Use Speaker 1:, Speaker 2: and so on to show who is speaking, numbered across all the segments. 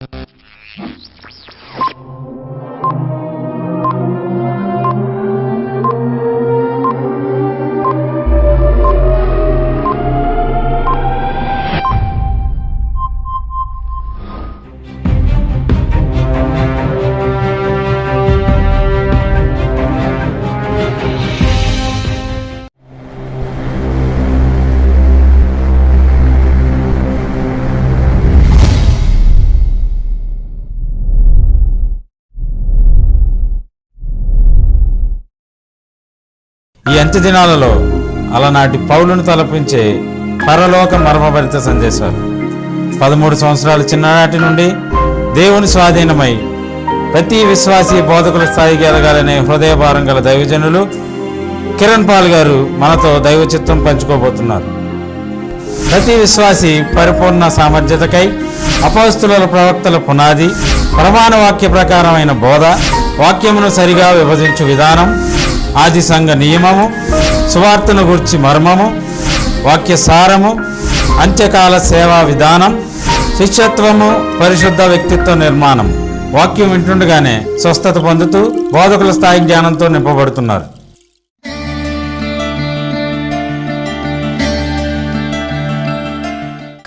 Speaker 1: ఈ అంత్య దినాలలో అలనాటి పౌలును తలపించే పరలోక మర్మభరిత సందేశాలు 13 సంవత్సరాల చిన్ననాటి నుండి దేవుని స్వాధీనమై ప్రతి విశ్వాసీ బోధకుల స్థాయికి ఎదగాలనే హృదయభారం గల దైవజనులు కిరణ్ పాల్ గారు మనతో దైవ చిత్తం పంచుకోబోతున్నారు. ప్రతి విశ్వాసి పరిపూర్ణ సామర్థ్యతకై అపోస్తుల ప్రవక్తల పునాది, ప్రమాణ వాక్య ప్రకారమైన బోధ, వాక్యమును సరిగా విభజించు విధానం, ఆది సంఘ నియమము, సువార్తను గూర్చి మర్మము, వాక్య సారము, అంత్యకాల సేవా విధానం, శిష్యత్వము, పరిశుద్ధ వ్యక్తిత్వ నిర్మాణం. వాక్యం వింటుండగానే స్వస్థత పొందుతూ బోధకుల స్థాయి జ్ఞానంతో నింపబడుతున్నారు.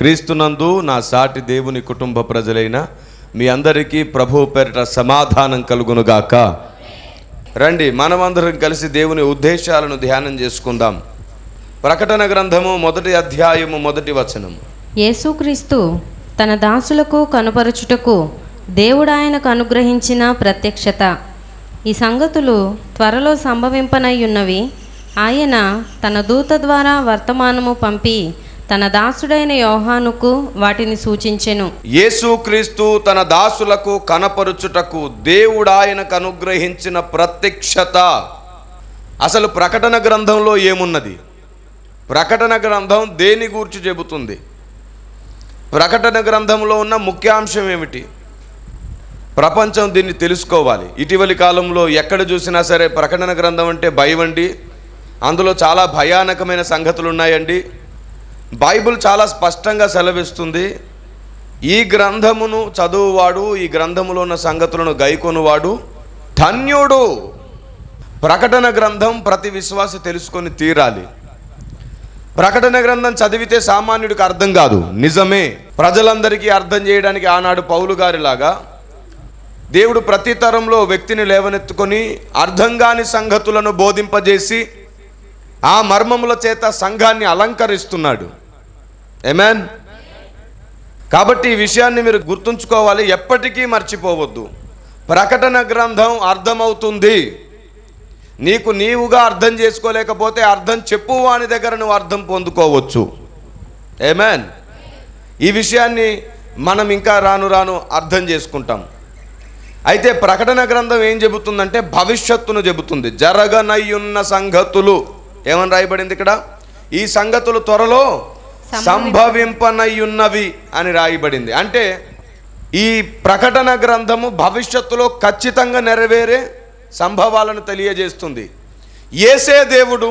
Speaker 2: క్రీస్తునందు నా సాటి దేవుని కుటుంబ ప్రజలైన మీ అందరికీ ప్రభువు పేరిట సమాధానం కలుగునుగాక. రండి, మనమందరం కలిసి దేవుని ఉద్దేశాలను ధ్యానం చేసుకుందాం. ప్రకటన గ్రంథము 1వ అధ్యాయము 1వ వచనం.
Speaker 3: యేసుక్రీస్తు తన దాసులకు కనుపరచుటకు దేవుడు ఆయనకు అనుగ్రహించిన ప్రత్యక్షత. ఈ సంగతులు త్వరలో సంభవింపనయ్యున్నవి. ఆయన తన దూత ద్వారా వర్తమానము పంపి తన దాసుడైన యోహానుకు వాటిని సూచించెను.
Speaker 2: యేసుక్రీస్తు తన దాసులకు కనపరుచుటకు దేవుడు ఆయనకు అనుగ్రహించిన ప్రత్యక్షత. అసలు ప్రకటన గ్రంథంలో ఏమున్నది? ప్రకటన గ్రంథం దేని గూర్చి చెబుతుంది? ప్రకటన గ్రంథంలో ఉన్న ముఖ్యాంశం ఏమిటి? ప్రపంచం దీన్ని తెలుసుకోవాలి. ఇటీవలి కాలంలో ఎక్కడ చూసినా సరే ప్రకటన గ్రంథం అంటే భయమండి, అందులో చాలా భయానకమైన సంగతులు ఉన్నాయండి. బైబిల్ చాలా స్పష్టంగా సెలవిస్తుంది, ఈ గ్రంథమును చదువువాడు, ఈ గ్రంథములో ఉన్న సంగతులను గైకొనువాడు ధన్యుడు. ప్రకటన గ్రంథం ప్రతి విశ్వాసి తెలుసుకొని తీరాలి. ప్రకటన గ్రంథం చదివితే సామాన్యుడికి అర్థం కాదు, నిజమే. ప్రజలందరికీ అర్థం చేయడానికి ఆనాడు పౌలు గారిలాగా దేవుడు ప్రతి తరంలో వ్యక్తిని లేవనెత్తుకొని అర్థం కాని సంగతులను బోధింపజేసి ఆ మర్మముల చేత సంఘాన్ని అలంకరిస్తున్నాడు. ఆమేన్. కాబట్టి ఈ విషయాన్ని మీరు గుర్తుంచుకోవాలి, ఎప్పటికీ మర్చిపోవద్దు. ప్రకటన గ్రంథం అర్థమవుతుంది. నీకు నీవుగా అర్థం చేసుకోలేకపోతే అర్థం చెప్పువాని దగ్గర నువ్వు అర్థం పొందుకోవచ్చు. ఆమేన్. ఈ విషయాన్ని మనం ఇంకా రాను రాను అర్థం చేసుకుంటాం. అయితే ప్రకటన గ్రంథం ఏం చెబుతుందంటే భవిష్యత్తును చెబుతుంది. జరగనయ్యున్న సంగతులు ఏమని రాయబడింది ఇక్కడ? ఈ సంగతులు త్వరలో సంభవింపనయ్యున్నవి అని రాయబడింది. అంటే ఈ ప్రకటన గ్రంథము భవిష్యత్తులో ఖచ్చితంగా నెరవేరే సంభవాలను తెలియజేస్తుంది. యేసే దేవుడు,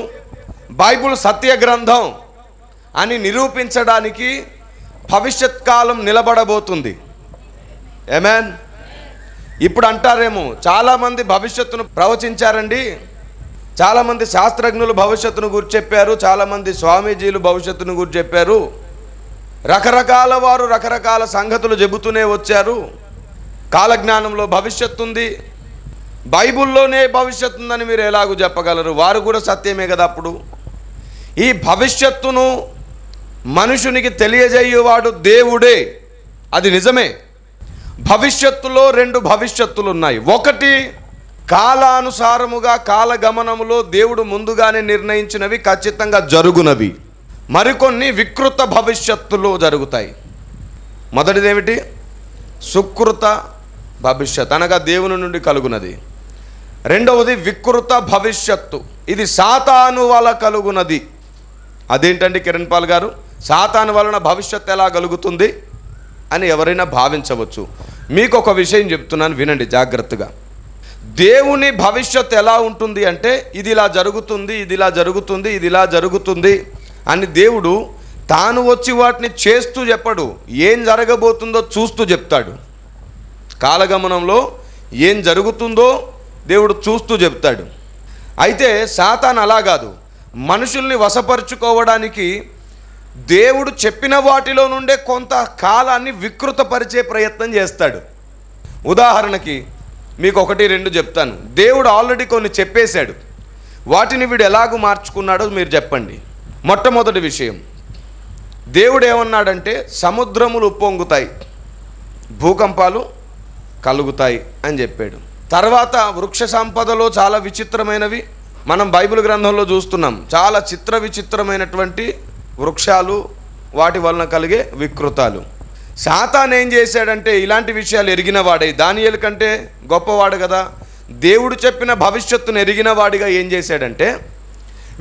Speaker 2: బైబిల్ సత్య గ్రంథం అని నిరూపించడానికి భవిష్యత్ కాలం నిలబడబోతుంది. ఆమేన్. ఇప్పుడు అంటారేమో, చాలామంది భవిష్యత్తును ప్రవచించారండి, చాలామంది శాస్త్రజ్ఞులు భవిష్యత్తును గురించి చెప్పారు, చాలామంది స్వామీజీలు భవిష్యత్తును గురించి చెప్పారు, రకరకాల వారు రకరకాల సంగతులు చెబుతూనే వచ్చారు. కాలజ్ఞానంలో భవిష్యత్తు ఉంది, బైబిల్లోనే భవిష్యత్తు ఉందని మీరు ఎలాగూ చెప్పగలరు? వారు కూడా సత్యమే కదా. అప్పుడు ఈ భవిష్యత్తును మనుషునికి తెలియజేయువాడు దేవుడే, అది నిజమే. భవిష్యత్తులో 2 భవిష్యత్తులు ఉన్నాయి. ఒకటి కాలానుసారముగా కాలగమనములో దేవుడు ముందుగానే నిర్ణయించినవి, ఖచ్చితంగా జరుగునవి. మరికొన్ని వికృత భవిష్యత్తులు జరుగుతాయి. మొదటిదేమిటి? సుకృత భవిష్యత్, అనగా దేవుని నుండి కలుగునది. రెండవది వికృత భవిష్యత్తు, ఇది సాతాను వల్ల కలుగునది. అదేంటండి కిరణ్ పాల్ గారు, సాతాను వలన భవిష్యత్తు ఎలా కలుగుతుంది అని ఎవరైనా భావించవచ్చు. మీకు ఒక విషయం చెప్తున్నాను, వినండి జాగ్రత్తగా. దేవుని భవిష్యత్తు ఎలా ఉంటుంది అంటే ఇది ఇలా జరుగుతుంది, ఇది ఇలా జరుగుతుంది, ఇది ఇలా జరుగుతుంది అని దేవుడు తాను వచ్చి వాటిని చేస్తూ చెప్పడు, ఏం జరగబోతుందో చూస్తూ చెప్తాడు. కాలగమనంలో ఏం జరుగుతుందో దేవుడు చూస్తూ చెప్తాడు. అయితే సాతాను అలా కాదు, మనుషుల్ని వశపరుచుకోవడానికి దేవుడు చెప్పిన వాటిలో నుండే కొంత కాలాన్ని వికృతపరిచే ప్రయత్నం చేస్తాడు. ఉదాహరణకి మీకు 1-2 చెప్తాను. దేవుడు ఆల్రెడీ కొన్ని చెప్పేశాడు, వాటిని వీడు ఎలాగూ మార్చుకున్నాడో మీరు చెప్పండి. మొట్టమొదటి విషయం, దేవుడు ఏమన్నాడంటే సముద్రములు ఉప్పొంగుతాయి, భూకంపాలు కలుగుతాయి అని చెప్పాడు. తర్వాత వృక్ష సంపదలో చాలా విచిత్రమైనవి మనం బైబిల్ గ్రంథంలో చూస్తున్నాం. చాలా విచిత్రమైనటువంటి వృక్షాలు, వాటి వలన కలిగే వికృతాలు. సాతాను ఏం చేశాడంటే ఇలాంటి విషయాలు ఎరిగిన వాడే, దానియేలు కంటే గొప్పవాడు కదా, దేవుడు చెప్పిన భవిష్యత్తును ఎరిగిన వాడిగా ఏం చేశాడంటే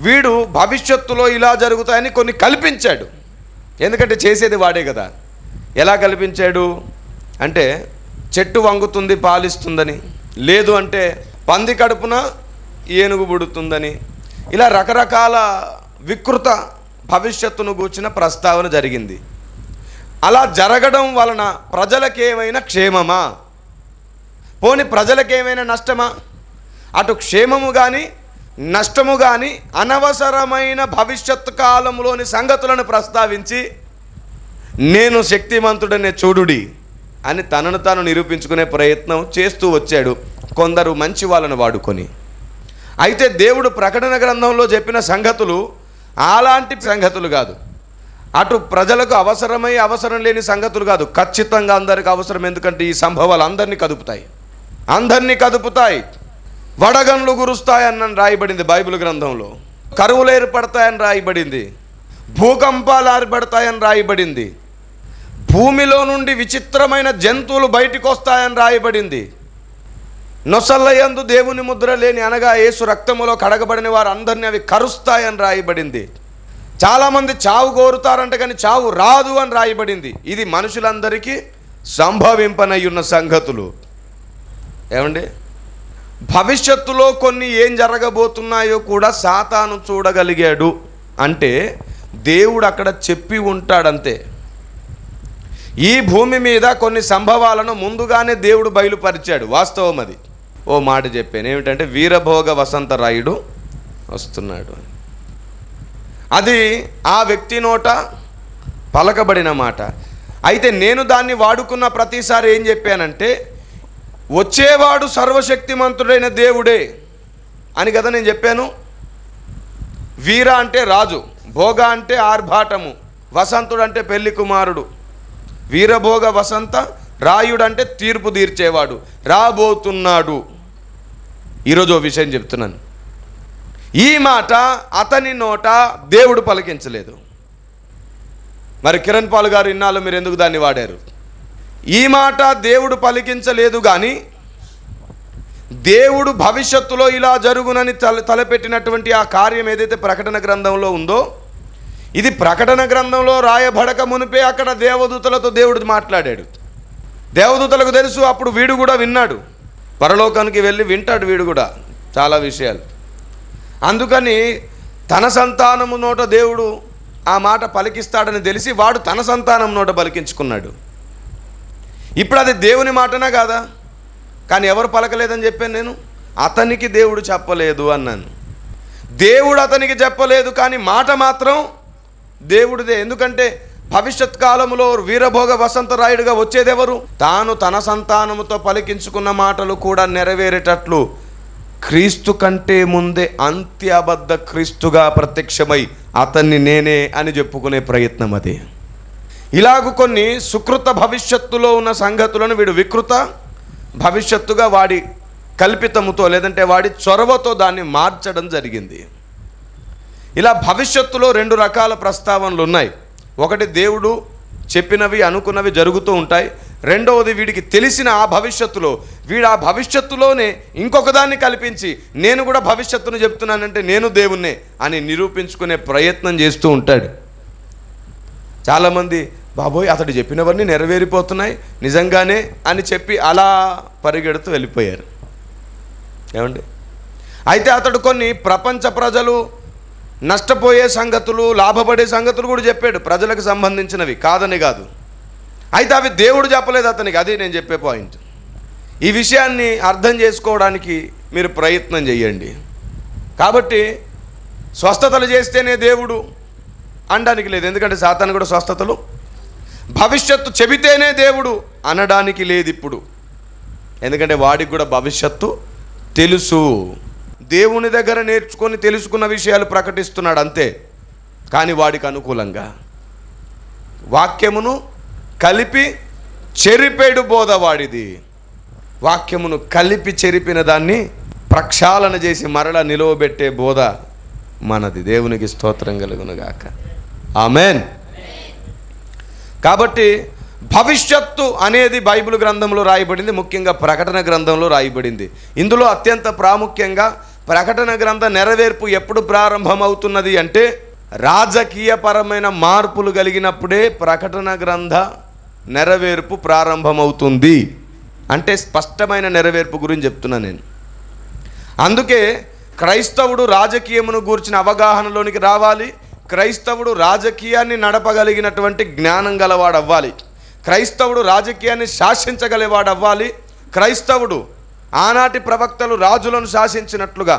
Speaker 2: వీడు భవిష్యత్తులో ఇలా జరుగుతాయని కొన్ని కల్పించాడు. ఎందుకంటే చేసేది వాడే కదా. ఎలా కల్పించాడు అంటే చెట్టు వంగుతుంది పాలిస్తుందని, లేదు అంటే పంది కడుపున ఏనుగు పుడుతుందని, ఇలా రకరకాల వికృత భవిష్యత్తును గూర్చిన ప్రస్తావన జరిగింది. అలా జరగడం వలన ప్రజలకేమైనా క్షేమమా, పోని ప్రజలకేమైనా నష్టమా? అటు క్షేమము కానీ నష్టము కానీ అనవసరమైన భవిష్యత్తు కాలంలోని సంగతులను ప్రస్తావించి నేను శక్తిమంతుడనే చూడుడి అని తనను తాను నిరూపించుకునే ప్రయత్నం చేస్తూ వచ్చాడు, కొందరు మంచి వాళ్ళను వాడుకొని. అయితే దేవుడు ప్రకటన గ్రంథంలో చెప్పిన సంగతులు అలాంటి సంగతులు కాదు, అటు ప్రజలకు అవసరం లేని సంగతులు కాదు, ఖచ్చితంగా అందరికి అవసరం. ఎందుకంటే ఈ సంభవాలు అందరినీ కదుపుతాయి. వడగండ్లు కురుస్తాయని రాయబడింది బైబిల్ గ్రంథంలో, కరువులు ఏర్పడతాయని రాయబడింది, భూకంపాలు ఏర్పడతాయని రాయబడింది, భూమిలో నుండి విచిత్రమైన జంతువులు బయటికి వస్తాయని రాయబడింది, నొసల్లయందు దేవుని ముద్ర లేని అనగా యేసు రక్తములో కడగబడిన వారు అందరినీ అవి కరుస్తాయని రాయబడింది. చాలామంది చావు కోరుతారంట కానీ చావు రాదు అని రాయబడింది. ఇది మనుషులందరికీ సంభవింపనయ్యున్న సంగతులు. ఏమండి, భవిష్యత్తులో కొన్ని ఏం జరగబోతున్నాయో కూడా సాతాను చూడగలిగాడు అంటే దేవుడు అక్కడ చెప్పి ఉంటాడంతే. ఈ భూమి మీద కొన్ని సంభవాలను ముందుగానే దేవుడు బయలుపరిచాడు, వాస్తవం అది. ఓ మాట చెప్పాను, ఏమిటంటే వీరభోగ వసంతరాయుడు వస్తున్నాడు అని. అది ఆ వ్యక్తి నోట పలకబడిన మాట. అయితే నేను దాన్ని వాడుకున్న ప్రతిసారి ఏం చెప్పానంటే వచ్చేవాడు సర్వశక్తిమంతుడైన దేవుడే అని కదా నేను చెప్పాను. వీర అంటే రాజు, భోగ అంటే ఆర్భాటము, వసంతుడు అంటే పెళ్లి కుమారుడు, వీరభోగ వసంత రాయుడు అంటే తీర్పు తీర్చేవాడు రాబోతున్నాడు. ఈరోజు ఓ విషయం చెప్తున్నాను, ఈ మాట అతని నోట దేవుడు పలికించలేదు. మరి కిరణ్ పాల్ గారు ఇన్నాళ్ళు మీరు ఎందుకు దాన్ని వాడారు? ఈ మాట దేవుడు పలికించలేదు, కానీ దేవుడు భవిష్యత్తులో ఇలా జరుగునని తలపెట్టినటువంటి ఆ కార్యం ఏదైతే ప్రకటన గ్రంథంలో ఉందో, ఇది ప్రకటన గ్రంథంలో రాయబడక మునిపే అక్కడ దేవదూతలతో దేవుడు మాట్లాడాడు. దేవదూతలకు తెలుసు, అప్పుడు వీడు కూడా విన్నాడు, పరలోకానికి వెళ్ళి వింటాడు వీడు కూడా చాలా విషయాలు. అందుకని తన సంతానము నోట దేవుడు ఆ మాట పలికిస్తాడని తెలిసి వాడు తన సంతానం నోట పలికించుకున్నాడు. ఇప్పుడు అది దేవుని మాటనా కాదా? కానీ ఎవరు పలకలేదని చెప్పాను నేను, అతనికి దేవుడు చెప్పలేదు అన్నాను. దేవుడు అతనికి చెప్పలేదు, కానీ మాట మాత్రం దేవుడిదే. ఎందుకంటే భవిష్యత్ కాలంలో వీరభోగ వసంతరాయుడుగా వచ్చేదెవరు? తాను తన సంతానముతో పలికించుకున్న మాటలు కూడా నెరవేరేటట్లు క్రీస్తు కంటే ముందే అంత్యబద్ధ క్రీస్తుగా ప్రత్యక్షమై అతన్ని నేనే అని చెప్పుకునే ప్రయత్నం అది. ఇలాగ కొన్ని సుకృత భవిష్యత్తులో ఉన్న సంగతులను వీడు వికృత భవిష్యత్తుగా వాడి కల్పితముతో లేదంటే వాడి చొరవతో దాన్ని మార్చడం జరిగింది. ఇలా భవిష్యత్తులో 2 రకాల ప్రస్తావనలు ఉన్నాయి. ఒకటి దేవుడు చెప్పినవి అనుకున్నవి జరుగుతూ ఉంటాయి, రెండవది వీడికి తెలిసిన ఆ భవిష్యత్తులో వీడు ఆ భవిష్యత్తులోనే ఇంకొక దాన్ని కల్పించి నేను కూడా భవిష్యత్తును చెప్తున్నానంటే నేను దేవుణ్ణే అని నిరూపించుకునే ప్రయత్నం చేస్తూ ఉంటాడు. చాలామంది బాబోయ్ అతడు చెప్పినవన్నీ నెరవేరిపోతున్నాయి నిజంగానే అని చెప్పి అలా పరిగెడుతూ వెళ్ళిపోయారు. ఏమండి, అయితే అతడు కొన్ని ప్రపంచ ప్రజలు నష్టపోయే సంగతులు లాభపడే సంగతులు కూడా చెప్పాడు, ప్రజలకు సంబంధించినవి కాదని కాదు. అయితే అవి దేవుడు చెప్పలేదు అతనికి, అది నేను చెప్పే పాయింట్. ఈ విషయాన్ని అర్థం చేసుకోవడానికి మీరు ప్రయత్నం చేయండి. కాబట్టి స్వస్థతలు చేస్తేనే దేవుడు అనడానికి లేదు, ఎందుకంటే సాతాను కూడా స్వస్థతలు, భవిష్యత్తు చెబితేనే దేవుడు అనడానికి లేదు ఇప్పుడు, ఎందుకంటే వాడికి కూడా భవిష్యత్తు తెలుసు. దేవుని దగ్గర నేర్చుకొని తెలుసుకున్న విషయాలు ప్రకటిస్తున్నాడు అంతే, కానీ వాడికి అనుకూలంగా వాక్యమును కలిపి చెరిపేడు బోధ వాడిది. వాక్యమును కలిపి చెరిపిన దాన్ని ప్రక్షాళన చేసి మరలా నిలువబెట్టే బోధ మనది. దేవునికి స్తోత్రం కలుగునుగాక. ఆమెన్. కాబట్టి భవిష్యత్తు అనేది బైబిల్ గ్రంథంలో రాయబడింది, ముఖ్యంగా ప్రకటన గ్రంథంలో రాయబడింది. ఇందులో అత్యంత ప్రాముఖ్యంగా ప్రకటన గ్రంథ నెరవేర్పు ఎప్పుడు ప్రారంభమవుతున్నది అంటే రాజకీయపరమైన మార్పులు కలిగినప్పుడే ప్రకటన గ్రంథ నెరవేర్పు ప్రారంభమవుతుంది. అంటే స్పష్టమైన నెరవేర్పు గురించి చెప్తున్నా నేను. అందుకే క్రైస్తవుడు రాజకీయమును గూర్చిన అవగాహనలోనికి రావాలి. క్రైస్తవుడు రాజకీయాన్ని నడపగలిగినటువంటి జ్ఞానం గలవాడు అవ్వాలి. క్రైస్తవుడు రాజకీయాన్ని శాసించగలివాడు అవ్వాలి. క్రైస్తవుడు ఆనాటి ప్రవక్తలు రాజులను శాసించినట్లుగా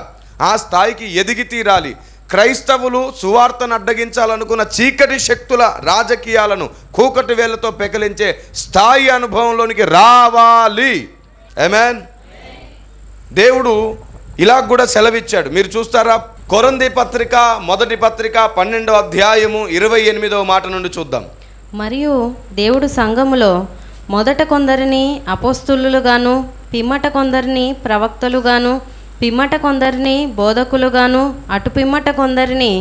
Speaker 2: ఆ స్థాయికి ఎదిగి తీరాలి. క్రైస్తవులు సువార్తను అడ్డగించాలనుకున్న చీకటి శక్తుల రాజకీయాలను కూకటి వేళ్లతో పెకిలించే స్థాయి అనుభవంలోనికి రావాలి. ఆమేన్. దేవుడు ఇలా కూడా సెలవిచ్చాడు. మీరు చూస్తారా, కొరింథీ పత్రిక మొదటి పత్రిక 12వ అధ్యాయము 28వ మాట నుండి చూద్దాం.
Speaker 3: మరియు దేవుడు సంఘములో మొదట కొందరిని అపోస్తులుగాను, పిమ్మట కొందరిని ప్రవక్తలుగాను, పిమ్మట కొందరిని బోధకులుగాను, అటు పిమ్మట కొందరిని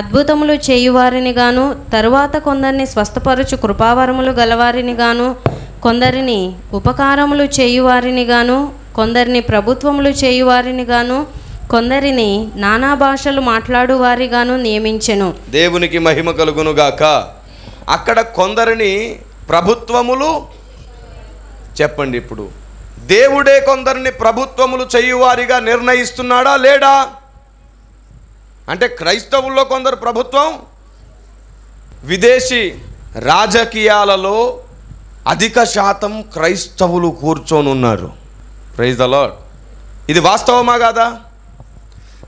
Speaker 3: అద్భుతములు చేయువారిని గాను, తరువాత కొందరిని స్వస్థపరుచు కృపావరములు గలవారిని గాను, కొందరిని ఉపకారములు చేయువారిని గాను, కొందరిని ప్రభుత్వములు చేయువారిని గాను, కొందరిని నానా భాషలు మాట్లాడువారిగాను నియమించెను.
Speaker 2: దేవునికి మహిమ కలుగునుగాక. అక్కడ కొందరిని ప్రభుత్వములు, చెప్పండి ఇప్పుడు, దేవుడే కొందరిని ప్రభుత్వములు చేయువారిగా నిర్ణయిస్తున్నాడా లేడా? అంటే క్రైస్తవుల్లో కొందరు ప్రభుత్వం, విదేశీ రాజకీయాలలో అధిక శాతం క్రైస్తవులు కూర్చొని ఉన్నారు. Praise the Lord. ఇది వాస్తవమా కాదా?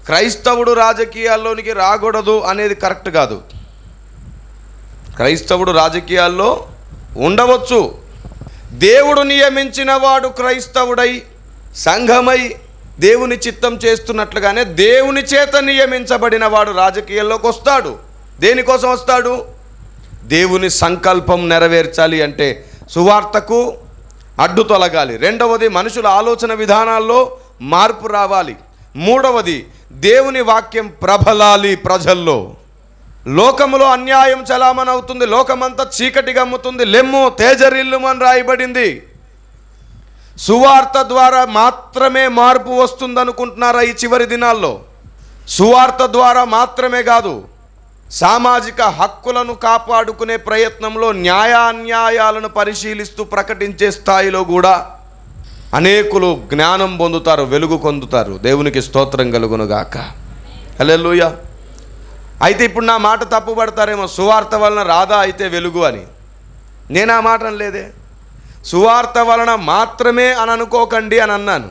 Speaker 2: క్రైస్తవుడు రాజకీయాల్లోనికి రాకూడదు అనేది కరెక్ట్ కాదు. క్రైస్తవుడు రాజకీయాల్లో ఉండవచ్చు. దేవుడు నియమించిన వాడు క్రైస్తవుడై సంఘమై దేవుని చిత్తం చేస్తున్నట్లుగానే దేవుని చేత నియమించబడిన వాడు రాజకీయాల్లోకి వస్తాడు. దేనికోసం వస్తాడు? దేవుని సంకల్పం నెరవేర్చాలి అంటే సువార్తకు అడ్డు తొలగాలి. రెండవది, మనుషుల ఆలోచన విధానాల్లో మార్పు రావాలి. మూడవది, దేవుని వాక్యం ప్రబలాలి ప్రజల్లో. లోకములో అన్యాయం చలామణవుతుంది, లోకమంతా చీకటి గమ్ముతుంది, లెమ్ము తేజరిల్లుము అని రాయబడింది. సువార్త ద్వారా మాత్రమే మార్పు వస్తుందనుకుంటున్నారా ఈ చివరి దినాల్లో? సువార్త ద్వారా మాత్రమే కాదు, సామాజిక హక్కులను కాపాడుకునే ప్రయత్నంలో న్యాయాన్యాయాలను పరిశీలిస్తూ ప్రకటించే స్థాయిలో కూడా అనేకులు జ్ఞానం పొందుతారు, వెలుగు పొందుతారు. దేవునికి స్తోత్రం కలుగునుగాక. హల్లెలూయా. అయితే ఇప్పుడు నా మాట తప్పు పడతారేమో, సువార్త వలన రాదా అయితే వెలుగు అని. నేను ఆ మాట అనలేదే. సువార్త వలన మాత్రమే అని అనుకోకండి అని అన్నాను.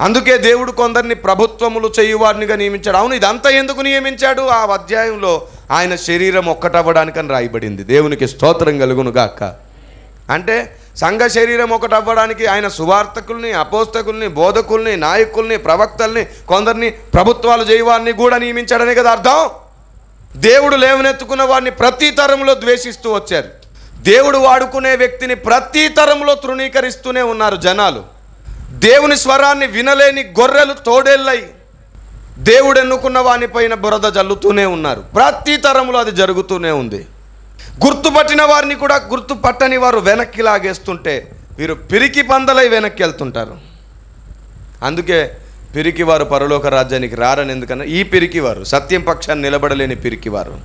Speaker 2: అందుకే దేవుడు కొందరిని ప్రభుత్వములు చేయువారినిగా నియమించాడు. అవును, ఇదంతా ఎందుకు నియమించాడు? ఆ అధ్యాయంలో ఆయన శరీరం ఒక్కటవ్వడానికని రాయబడింది. దేవునికి స్తోత్రం కలుగునుగాక. అంటే సంఘ శరీరం ఒకటవ్వడానికి ఆయన సువార్తకుల్ని, అపోస్తకుల్ని, బోధకుల్ని, నాయకుల్ని, ప్రవక్తల్ని, కొందరిని ప్రభుత్వాలు చేయవారిని కూడా నియమించాడనే కదా అర్థం. దేవుడు లేవనెత్తుకున్న వారిని ప్రతి తరంలో ద్వేషిస్తూ వచ్చారు. దేవుడు వాడుకునే వ్యక్తిని ప్రతి తరంలో తృణీకరిస్తూనే ఉన్నారు జనాలు. దేవుని స్వరాన్ని వినలేని గొర్రెలు తోడేళ్ళై దేవుడు ఎన్నుకున్న వానిపైన బురద జల్లుతూనే ఉన్నారు. ప్రతి తరంలో అది జరుగుతూనే ఉంది. గుర్తుపట్టిన వారిని కూడా గుర్తుపట్టని వారు వెనక్కి లాగేస్తుంటే వీరు పిరికి పందలై వెనక్కి వెళ్తుంటారు. అందుకే పిరికివారు పరలోక రాజ్యానికి రారని. ఎందుకన్నా ఈ పిరికివారు సత్యం పక్షాన్ని నిలబడలేని పిరికివారు,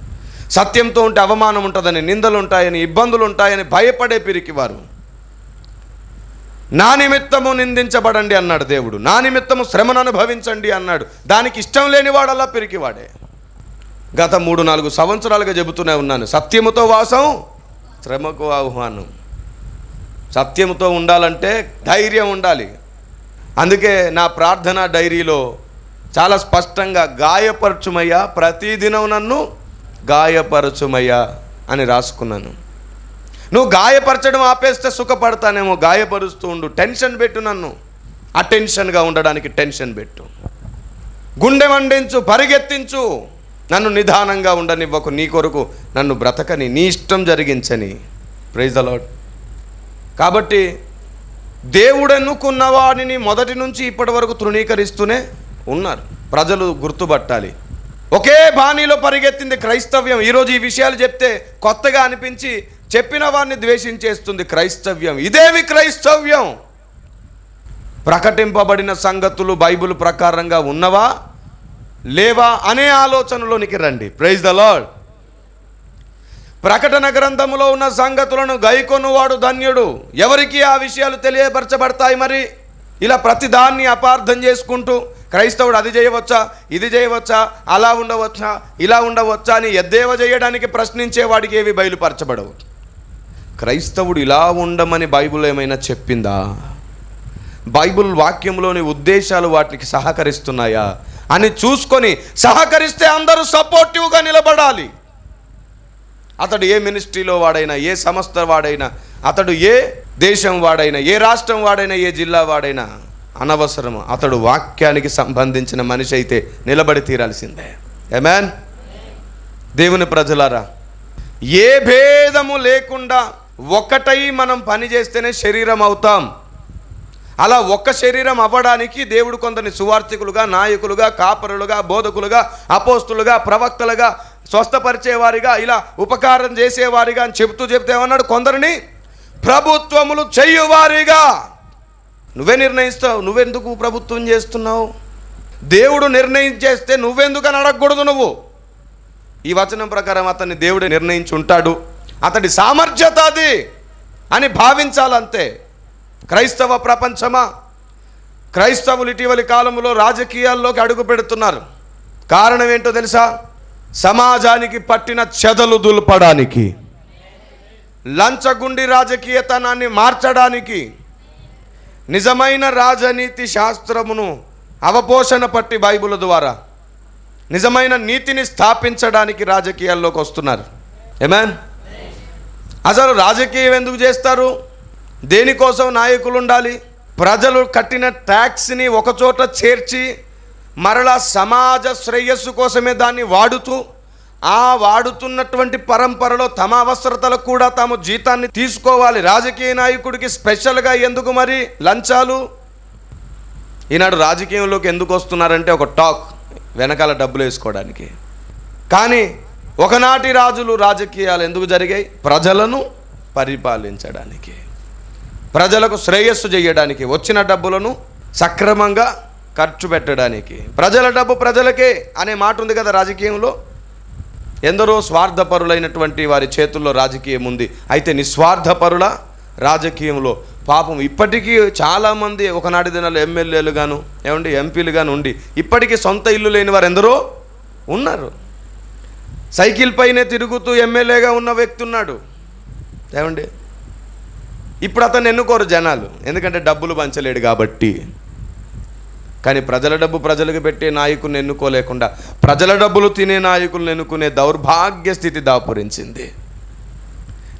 Speaker 2: సత్యంతో ఉంటే అవమానం ఉంటుందని, నిందలు ఉంటాయని, ఇబ్బందులు ఉంటాయని భయపడే పిరికివారు. నా నిమిత్తము నిందించబడండి అన్నాడు దేవుడు, నా నిమిత్తము శ్రమను అనుభవించండి అన్నాడు. దానికి ఇష్టం లేని వాడల్లా పిరికివాడే. గత 3-4 సంవత్సరాలుగా చెబుతూనే ఉన్నాను, సత్యముతో వాసం, శ్రమకు ఆహ్వానం. సత్యముతో ఉండాలంటే ధైర్యం ఉండాలి. అందుకే నా ప్రార్థన డైరీలో చాలా స్పష్టంగా గాయపరచుమయ్యా, ప్రతిదినం నన్ను గాయపరచుమయ్యా అని రాసుకున్నాను. నువ్వు గాయపరచడం ఆపేస్తే సుఖపడతానేమో, గాయపరుస్తూ ఉండు. టెన్షన్ పెట్టు, నన్ను అటెన్షన్గా ఉండడానికి టెన్షన్ పెట్టు. గుండె మండించు, పరిగెత్తించు, నన్ను నిదానంగా ఉండనివ్వకు. నీ కొరకు నన్ను బ్రతకని, నీ ఇష్టం జరిగించని. Praise the lord. కాబట్టి దేవుడు ఎన్నుకున్న వాడిని మొదటి నుంచి ఇప్పటి వరకు తృణీకరిస్తూనే ఉన్నారు. ప్రజలు గుర్తుపట్టాలి. ఒకే బాణీలో పరిగెత్తింది క్రైస్తవ్యం. ఈరోజు ఈ విషయాలు చెప్తే కొత్తగా అనిపించి చెప్పిన వారిని ద్వేషించేస్తుంది క్రైస్తవ్యం. ఇదేమి క్రైస్తవ్యం? ప్రకటింపబడిన సంగతులు బైబిల్ ప్రకారంగా ఉన్నవా లేవా అనే ఆలోచనలోనికి రండి. Praise the Lord. ప్రకటన గ్రంథములో ఉన్న సంగతులను గైకొనువాడు ధన్యుడు. ఎవరికి ఆ విషయాలు తెలియపరచబడతాయి? మరి ఇలా ప్రతిదాన్ని అపార్థం చేసుకుంటూ క్రైస్తవుడు అది చేయవచ్చా, ఇది చేయవచ్చా, అలా ఉండవచ్చా, ఇలా ఉండవచ్చా అని ఎద్దేవా చేయడానికి ప్రశ్నించేవాడికి ఏవి బయలుపరచబడవు. క్రైస్తవుడు ఇలా ఉండమని బైబిల్ ఏమైనా చెప్పిందా? బైబిల్ వాక్యంలోని ఉద్దేశాలు వాటికి సహకరిస్తున్నాయా అని చూసుకొని సహకరిస్తే అందరూ సపోర్టివ్గా నిలబడాలి. అతడు ఏ మినిస్ట్రీలో వాడైనా, ఏ సంస్థ వాడైనా, అతడు ఏ దేశం వాడైనా, ఏ రాష్ట్రం వాడైనా, ఏ జిల్లా వాడైనా అనవసరం. అతడు వాక్యానికి సంబంధించిన మనిషి అయితే నిలబడి తీరాల్సిందే. ఆమేన్. దేవుని ప్రజలారా, ఏ భేదము లేకుండా ఒకటై మనం పని చేస్తేనే శరీరం అవుతాం. అలా ఒక్క శరీరం అవ్వడానికి దేవుడు కొందరిని సువార్థికులుగా, నాయకులుగా, కాపరులుగా, బోధకులుగా, అపోస్తులుగా, ప్రవక్తలుగా, స్వస్థపరిచేవారిగా, ఇలా ఉపకారం చేసేవారిగా అని చెప్తే ఏమన్నాడు? కొందరిని ప్రభుత్వములు చెయ్యువారిగా. నువ్వే నిర్ణయిస్తావు. నువ్వెందుకు ప్రభుత్వం చేస్తున్నావు? దేవుడు నిర్ణయం చేస్తే నువ్వెందుకని అడగకూడదు. నువ్వు ఈ వచనం ప్రకారం అతన్ని దేవుడు నిర్ణయించి ఉంటాడు, అతడి సామర్థ్యత అది అని భావించాలంతే. క్రైస్తవ ప్రపంచమా, క్రైస్తవులు ఇటీవలి కాలంలో రాజకీయాల్లోకి అడుగు పెడుతున్నారు. కారణం ఏంటో తెలుసా? సమాజానికి పట్టిన చెదలు దులపడానికి, లంచగుండి రాజకీయతనాన్ని మార్చడానికి, నిజమైన రాజనీతి శాస్త్రమును అవపోషణ పట్టి బైబిల్ ద్వారా నిజమైన నీతిని స్థాపించడానికి రాజకీయాల్లోకి వస్తున్నారు. ఆమేన్. అసలు రాజకీయం ఎందుకు చేస్తారు? దేనికోసం నాయకులు ఉండాలి? ప్రజలు కట్టిన ట్యాక్స్ని ఒకచోట చేర్చి మరలా సమాజ శ్రేయస్సు కోసమే దాన్ని వాడుతూ, ఆ వాడుతున్నటువంటి పరంపరలో తమ అవసరతలకు కూడా తాము జీతాన్ని తీసుకోవాలి. రాజకీయ నాయకుడికి స్పెషల్గా ఎందుకు మరి లంచాలు? ఈనాడు రాజకీయంలోకి ఎందుకు వస్తున్నారంటే ఒక టాక్, వెనకాల డబ్బులు వేసుకోవడానికి. కానీ ఒకనాటి రాజులు రాజకీయాలు ఎందుకు జరిగాయి? ప్రజలను పరిపాలించడానికి, ప్రజలకు శ్రేయస్సు చేయడానికి, వచ్చిన డబ్బులను సక్రమంగా ఖర్చు పెట్టడానికి. ప్రజల డబ్బు ప్రజలకే అనే మాట ఉంది కదా రాజకీయంలో. ఎందరో స్వార్థపరులైనటువంటి వారి చేతుల్లో రాజకీయం ఉంది. అయితే నిస్వార్థపరుల రాజకీయంలో పాపం ఇప్పటికీ చాలామంది ఒకనాటి దినాలు ఎమ్మెల్యేలు గాను, ఏమండి ఎంపీలు గాను ఉండి ఇప్పటికీ సొంత ఇల్లు లేని వారు ఎందరో ఉన్నారు. సైకిల్ పైనే తిరుగుతూ ఎమ్మెల్యేగా ఉన్న వ్యక్తి ఉన్నాడు. ఏమండి ఇప్పుడు అతను ఎన్నుకోరు జనాలు, ఎందుకంటే డబ్బులు పంచలేడు కాబట్టి. కానీ ప్రజల డబ్బు ప్రజలకు పెట్టే నాయకుల్ని ఎన్నుకోలేకుండా ప్రజల డబ్బులు తినే నాయకులను ఎన్నుకునే దౌర్భాగ్య స్థితి దాపురించింది.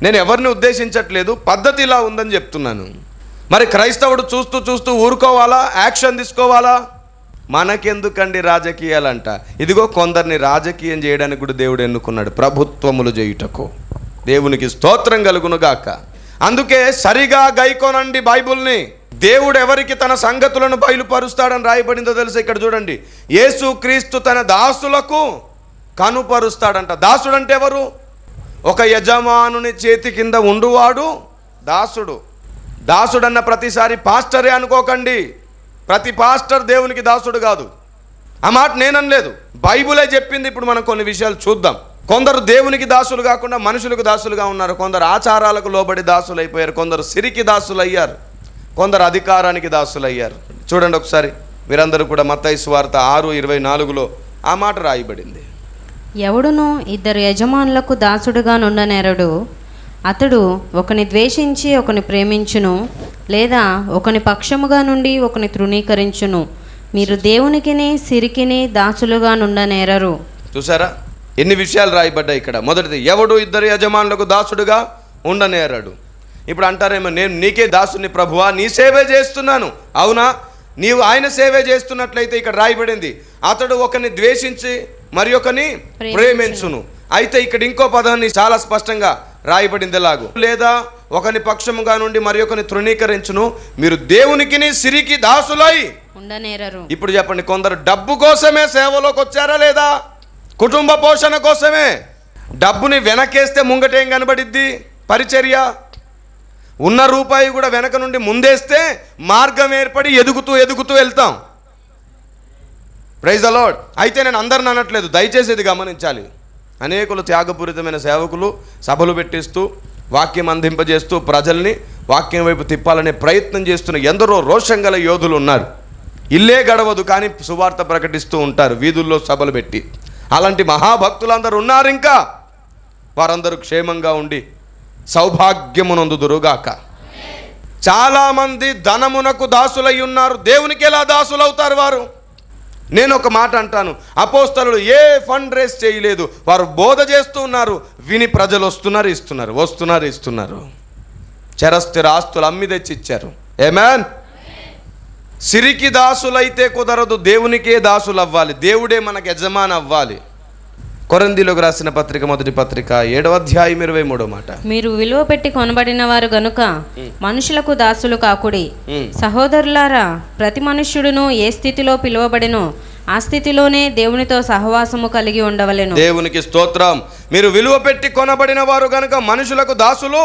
Speaker 2: నేను ఎవరిని ఉద్దేశించట్లేదు, పద్ధతి ఇలా ఉందని చెప్తున్నాను. మరి క్రైస్తవుడు చూస్తూ చూస్తూ ఊరుకోవాలా? యాక్షన్ తీసుకోవాలా? మనకెందుకండి రాజకీయాలంట? ఇదిగో కొందరిని రాజకీయం చేయడానికి కూడా దేవుడు ఎన్నుకున్నాడు, ప్రభుత్వములు చేయుటకు. దేవునికి స్తోత్రం కలుగునుగాక. అందుకే సరిగా గైకొనండి బైబుల్ని. దేవుడు ఎవరికి తన సంగతులను బయలుపరుస్తాడని రాయబడిందో తెలుసా? ఇక్కడ చూడండి, యేసుక్రీస్తు తన దాసులకు కనుపరుస్తాడంట. దాసుడు అంటే ఎవరు? ఒక యజమానుని చేతి కింద ఉండువాడు దాసుడు. దాసుడన్న ప్రతిసారి పాస్టరే అనుకోకండి. ప్రతి పాస్టర్ దేవునికి దాసుడు కాదు. ఆ మాట నేననలేదు, బైబులే చెప్పింది. ఇప్పుడు మనం కొన్ని విషయాలు చూద్దాం. కొందరు దేవునికి దాసులు కాకుండా మనుషులకు దాసులుగా ఉన్నారు. కొందరు ఆచారాలకు లోబడి దాసులు అయిపోయారు. కొందరు సిరికి దాసులు అయ్యారు. కొందరు అధికారానికి దాసులు అయ్యారు. చూడండి ఒకసారి మీరందరూ కూడా మత్తయి సువార్త 6:24లో ఆ మాట రాయబడింది.
Speaker 3: ఎవడును ఇద్దరు యజమానులకు దాసుడుగా నుండనేరడు, అతడు ఒకని ద్వేషించి ఒకని ప్రేమించును, లేదా ఒకని పక్షముగా నుండి ఒకని తృణీకరించును. మీరు దేవునికిని సిరికిని దాసులుగా నుండనేరరు.
Speaker 2: చూసారా ఎన్ని విషయాలు రాయబడ్డాయి ఇక్కడ. మొదటిది, ఎవడు ఇద్దరు యజమానులకు దాసుడుగా ఉండనేరడు. ఇప్పుడు అంటారేమో, నేను నీకే దాసుని ప్రభువా, నీ సేవే చేస్తున్నాను. అవునా, నీవు ఆయన సేవే చేస్తున్నట్లయితే ఇక్కడ రాయబడింది, అతడు ఒకని ద్వేషించి మరి ఒకని ప్రేమించును. అయితే ఇక్కడ ఇంకో పదాన్ని చాలా స్పష్టంగా రాయబడింది ఎలాగూ, లేదా ఒకని పక్షముగా నుండి మరి ఒకని తృణీకరించును. మీరు దేవునికిని సిరికి దాసులై
Speaker 3: ఉండనేరరు.
Speaker 2: ఇప్పుడు చెప్పండి, కొందరు డబ్బు కోసమే సేవలోకి వచ్చారా లేదా? కుటుంబ పోషణ కోసమే. డబ్బుని వెనకేస్తే ముంగటేం కనబడిద్ది? పరిచర్య. ఉన్న రూపాయి కూడా వెనక నుండి ముందేస్తే మార్గం ఏర్పడి ఎదుగుతూ వెళ్తాం. Praise the Lord. అయితే నేను అందరిని అనట్లేదు, దయచేసి ఇది గమనించాలి. అనేకులు త్యాగపూరితమైన సేవకులు సభలు పెట్టిస్తూ వాక్యం అందింపజేస్తూ ప్రజల్ని వాక్యం వైపు తిప్పాలనే ప్రయత్నం చేస్తున్న ఎందరో రోషం గల యోధులు ఉన్నారు. ఇల్లే గడవదు కానీ సువార్త ప్రకటిస్తూ ఉంటారు వీధుల్లో సభలు పెట్టి. అలాంటి మహాభక్తులందరూ ఉన్నారు. ఇంకా వారందరూ క్షేమంగా ఉండి సౌభాగ్యమునందుదురుగాక. చాలామంది ధనమునకు దాసులై ఉన్నారు. దేవునికి ఎలా దాసులవుతారు వారు? నేను ఒక మాట అంటాను, అపోస్తలులు ఏ ఫండ్ రేస్ చేయలేదు, వారు బోధ చేస్తూ ఉన్నారు. విని ప్రజలు వస్తున్నారు ఇస్తున్నారు. చరస్థిర ఆస్తులు అమ్మి తెచ్చి ఇచ్చారు. ఆమేన్. సిరికి దాసులైతే కుదరదు, దేవునికే దాసులు అవ్వాలి. దేవుడే మనకు యజమాని అవ్వాలి. కొరింథీయులకు రాసిన పత్రిక మొదటి పత్రిక 7వ అధ్యాయం 23వ మాట,
Speaker 3: మీరు విలువ పెట్టి కొనబడిన వారు గనుక మనుషులకు దాసులు కాకుడి. సహోదరులారా, ప్రతి మనుష్యుడును ఏ స్థితిలో పిలువబడినో ఆ స్థితిలోనే దేవునితో సహవాసము కలిగి ఉండవలెను.
Speaker 2: దేవునికి స్తోత్రం. మీరు విలువ పెట్టి కొనబడిన వారు గనుక మనుషులకు దాసులు.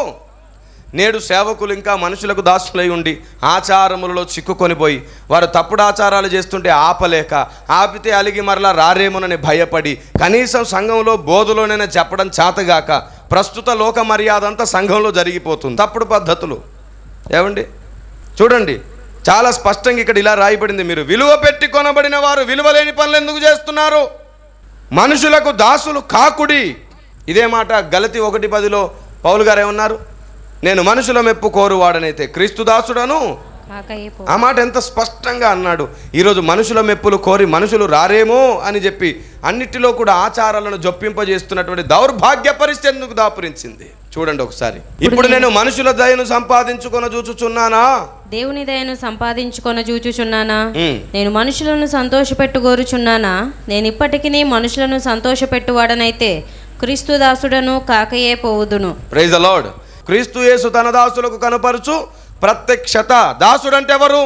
Speaker 2: నేడు సేవకులు ఇంకా మనుషులకు దాసులై ఉండి ఆచారములలో చిక్కుకొనిపోయి వారు తప్పుడు ఆచారాలు చేస్తుంటే ఆపలేక, ఆపితే అలిగి మరలా రారేమోనని భయపడి, కనీసం సంఘంలో బోధలోనైనా చెప్పడం చేతగాక ప్రస్తుత లోక మర్యాద అంతా సంఘంలో జరిగిపోతుంది. తప్పుడు పద్ధతులు. ఏమండి చూడండి, చాలా స్పష్టంగా ఇక్కడ ఇలా రాయబడింది, మీరు విలువ పెట్టి కొనబడిన వారు విలువలేని పనులు ఎందుకు చేస్తున్నారు? మనుషులకు దాసులు కాకుడి. ఇదే మాట గలతీ 1:10లో పౌలు గారు ఏమన్నారు? నేను మనుషుల మెప్పు కోరువాడనైతే క్రీస్తు దాసుడను. ఆ మాట ఎంత స్పష్టంగా అన్నాడు. ఈరోజు మనుషుల మెప్పులు కోరి మనుషులు రారేమో అని చెప్పి అన్నిటిలో కూడా ఆచారాలను జొప్పింపజేస్తున్నటువంటి దౌర్భాగ్య పరిస్థితి ఎందుకు దాపురించింది చూడండి ఒకసారి. ఇప్పుడు నేను మనుషుల దయను సంపాదించుకొన చూచుచున్నానా?
Speaker 3: దేవుని దయను సంపాదించుకొన చూచుచున్నానా? నేను మనుషులను సంతోషపెట్టుకోరుచున్నానా? నేను ఇప్పటికీ మనుషులను సంతోషపెట్టువాడనైతే క్రీస్తు దాసుడను కాకయే పోవుదును.
Speaker 2: Praise the lord. క్రీస్తు యేసు తన దాసులకు కనపరుచు ప్రత్యక్షత. దాసుడు అంటే ఎవరు?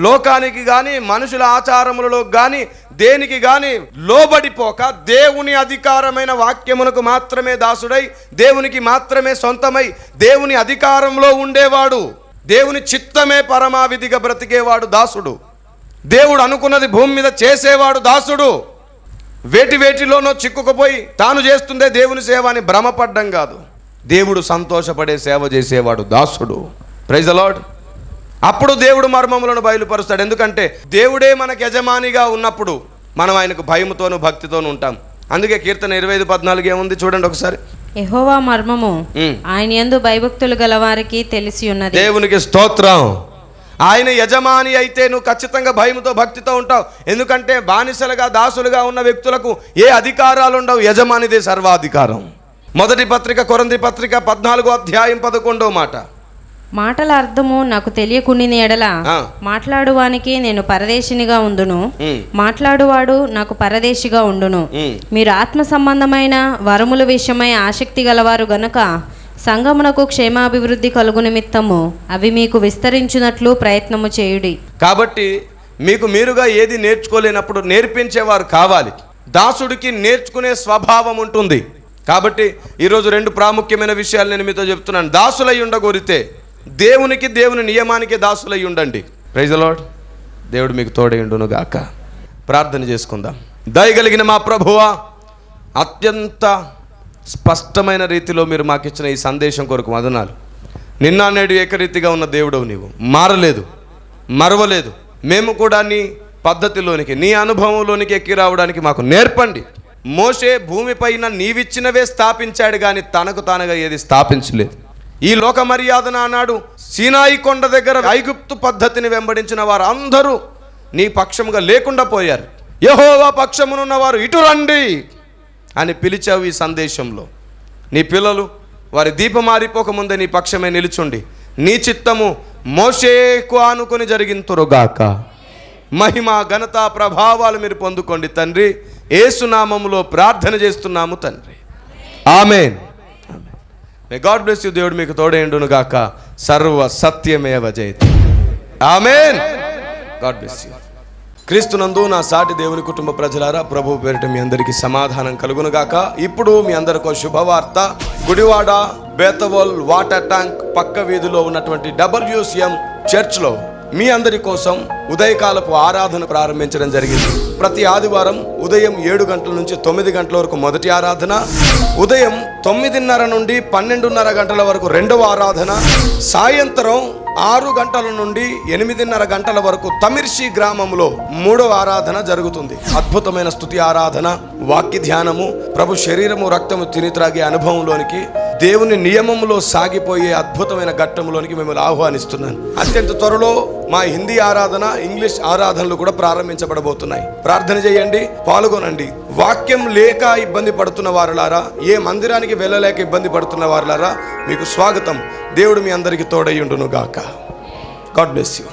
Speaker 2: లోకానికి కానీ మనుషుల ఆచారములలో కానీ దేనికి కానీ లోబడిపోక దేవుని అధికారమైన వాక్యమునకు మాత్రమే దాసుడై, దేవునికి మాత్రమే సొంతమై దేవుని అధికారంలో ఉండేవాడు, దేవుని చిత్తమే పరమావిధిగా బ్రతికేవాడు దాసుడు. దేవుడు అనుకున్నది భూమి మీద చేసేవాడు దాసుడు. వేటిలోనో చిక్కుకుపోయి తాను చేస్తుందే దేవుని సేవ అని భ్రమపడ్డం కాదు, దేవుడు సంతోషపడే సేవ చేసేవాడు దాసుడు. Praise the Lord. అప్పుడు దేవుడు మర్మములను బయలుపరుస్తాడు. ఎందుకంటే దేవుడే మనకు యజమానిగా ఉన్నప్పుడు మనం ఆయనకు భయముతోను భక్తితోను ఉంటాం. అందుకే కీర్తన 25:14 ఏముంది చూడండి ఒకసారి.
Speaker 3: యెహోవా మర్మము ఆయన యందు భయభక్తులు గలవారికి తెలిసి ఉన్నది.
Speaker 2: దేవునికి స్తోత్రం. ఆయన యజమాని అయితే నువ్వు ఖచ్చితంగా భయముతో భక్తితో ఉంటావు. ఎందుకంటే బానిసలుగా దాసులుగా ఉన్న వ్యక్తులకు ఏ అధికారాలు ఉండవు, యజమానిదే సర్వాధికారం. మొదటి పత్రిక కొరింథీ పత్రిక 14వ అధ్యాయం 11వ మాట,
Speaker 3: మాటల అర్థము నాకు తెలియకుండిన ఎడల మాట్లాడువానికి నేను పరదేశినిగా ఉండును, మాట్లాడువాడు నాకు పరదేశిగా ఉండును. మీరు ఆత్మ సంబంధమైన వరముల విషయమై ఆసక్తి గలవారు గనుక సంఘమునకు క్షేమాభివృద్ధి కలుగు నిమిత్తము అవి మీకు విస్తరించునట్లు ప్రయత్నము చేయుడి. కాబట్టి
Speaker 2: మీకు మీరుగా ఏది నేర్చుకోలేనప్పుడు నేర్పించేవారు కావాలి. దాసుడికి నేర్చుకునే స్వభావం ఉంటుంది. కాబట్టి ఈరోజు 2 ప్రాముఖ్యమైన విషయాలు నేను మీతో చెప్తున్నాను. దాసులై ఉండగోరితే దేవునికి దేవుని నియమానికి దాసులై ఉండండి. Praise the Lord. దేవుడు మీకు తోడైండును గాక. ప్రార్థన చేసుకుందాం. దయగలిగిన మా ప్రభువా, అత్యంత స్పష్టమైన రీతిలో మీరు మాకు ఇచ్చిన ఈ సందేశం కొరకు వందనాలు. నిన్న నేడు ఏకరీతిగా ఉన్న దేవుడవు నీవు, మారలేదు, మరవలేదు. మేము కూడా నీ పద్ధతిలోనికి నీ అనుభవంలోనికి ఎక్కి రావడానికి మాకు నేర్పండి. మోషే భూమిపైన నీవిచ్చినవే స్థాపించాడు కానీ తనకు తానుగా ఏది స్థాపించలేదు. ఈ లోక మర్యాదన అన్నాడు సీనాయి కొండ దగ్గర ఐగుప్తు పద్ధతిని వెంబడించిన వారు అందరూ నీ పక్షముగా లేకుండా పోయారు. యెహోవా పక్షమునున్న వారు ఇటు రండి అని పిలిచావు. ఈ సందేశంలో నీ పిల్లలు వారి దీపం మారిపోకముందే నీ పక్షమే నిలుచుండి నీ చిత్తము మోషేకు ఆనుకొని జరిగింతురుగాక. మహిమ ఘనత ప్రభావాలు మీరు పొందుకోండి తండ్రి. యేసునామములో ప్రార్థన చేస్తున్నాము తండ్రి. ఆమేన్. May god bless you. దేవుడు మీకు తోడేండును గాక. సర్వ సత్యమేవ జయతి. ఆమేన్. God bless you. క్రీస్తునందు నా సాటి దేవుని కుటుంబ ప్రజలారా, ప్రభు పేరిట మీ అందరికీ సమాధానం కలుగును గాక. ఇప్పుడు మీ అందరికీ శుభవార్త. గుడివాడ బేతవోల్ వాటర్ ట్యాంక్ పక్క వీధిలో ఉన్నటువంటి WCM చర్చ్లో మీ అందరి కోసం ఉదయకాలపు ఆరాధన ప్రారంభించడం జరిగింది. ప్రతి ఆదివారం ఉదయం 7 గంటల నుంచి 9 గంటల వరకు మొదటి ఆరాధన, ఉదయం 9:30 నుండి 12:30 గంటల వరకు రెండవ ఆరాధన, సాయంత్రం 6 గంటల నుండి 8:30 గంటల వరకు తమిర్షి గ్రామంలో మూడవ ఆరాధన జరుగుతుంది. అద్భుతమైన స్తుతి ఆరాధన, వాక్య ధ్యానము, ప్రభు శరీరము రక్తము తిని త్రాగే అనుభవంలోనికి, దేవుని నియమంలో సాగిపోయే అద్భుతమైన ఘట్టంలోనికి మిమ్మల్ని ఆహ్వానిస్తున్నాను. అత్యంత త్వరలో మా హిందీ ఆరాధన, ఇంగ్లీష్ ఆరాధనలు కూడా ప్రారంభించబడబోతున్నాయి. ప్రార్థన చేయండి, పాల్గొనండి. వాక్యం లేక ఇబ్బంది పడుతున్న వారులారా, ఏ మందిరానికి వెళ్ళలేక ఇబ్బంది పడుతున్న వారులారా, మీకు స్వాగతం. దేవుడు మీ అందరికీ తోడయ్యుండును గాక. God bless you.